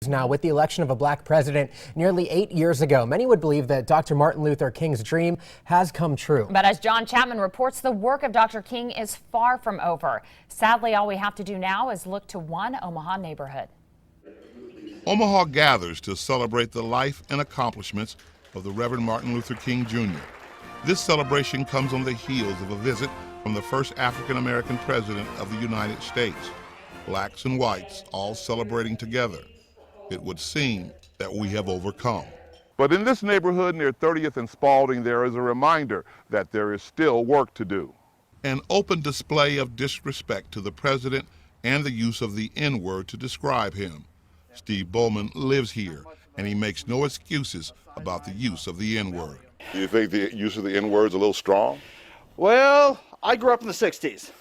decades now. With the election of a black president nearly 8 years ago, many would believe that Dr. Martin Luther King's dream has come true. But as John Chapman reports, the work of Dr. King is far from over. Sadly, all we have to do now is look to one Omaha neighborhood. Omaha gathers to celebrate the life and accomplishments of the Reverend Martin Luther King Jr. This celebration comes on the heels of a visit from the first African-American president of the United States. Blacks and whites all celebrating together. It would seem that we have overcome. But in this neighborhood near 30th and Spaulding, there is a reminder that there is still work to do. An open display of disrespect to the president and the use of the N-word to describe him. Steve Bowman lives here, and he makes no excuses about the use of the N-word. Do you think the use of the N-word is a little strong? Well, I grew up in the 60s.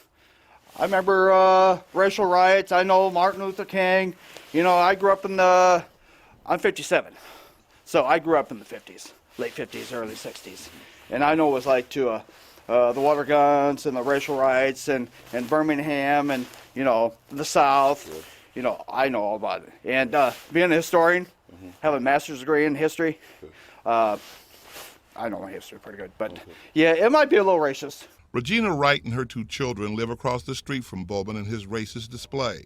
I remember racial riots. I know Martin Luther King. You know, I grew up I'm 57. So I grew up in the 50s, late 50s, early 60s. And I know what it was like to the water guns and the racial riots and Birmingham and, you know, the South. Yeah. You know, I know all about it. And being a historian, have a master's degree in history, I know my history pretty good. But yeah, it might be a little racist. Regina Wright and her 2 children live across the street from Bowman and his racist display.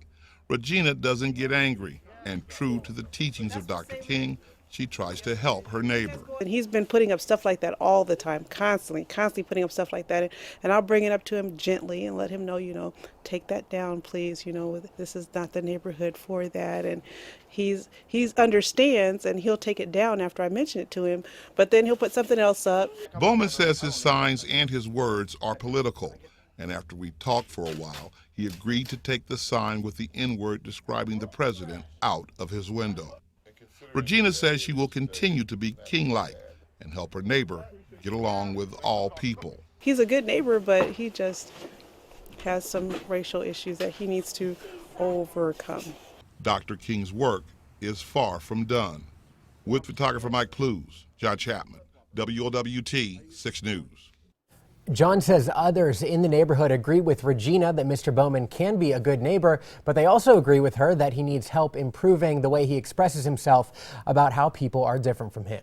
Regina doesn't get angry, and true to the teachings of Dr. King, she tries to help her neighbor. And he's been putting up stuff like that all the time, constantly putting up stuff like that. And I'll bring it up to him gently and let him know, you know, take that down, please. You know, this is not the neighborhood for that. And he's understands, and he'll take it down after I mention it to him. But then he'll put something else up. Bowman says his signs and his words are political. And after we talked for a while, he agreed to take the sign with the N-word describing the president out of his window. Regina says she will continue to be king-like and help her neighbor get along with all people. He's a good neighbor, but he just has some racial issues that he needs to overcome. Dr. King's work is far from done. With photographer Mike Plews, John Chapman, WOWT 6 News. John says others in the neighborhood agree with Regina that Mr. Bowman can be a good neighbor, but they also agree with her that he needs help improving the way he expresses himself about how people are different from him.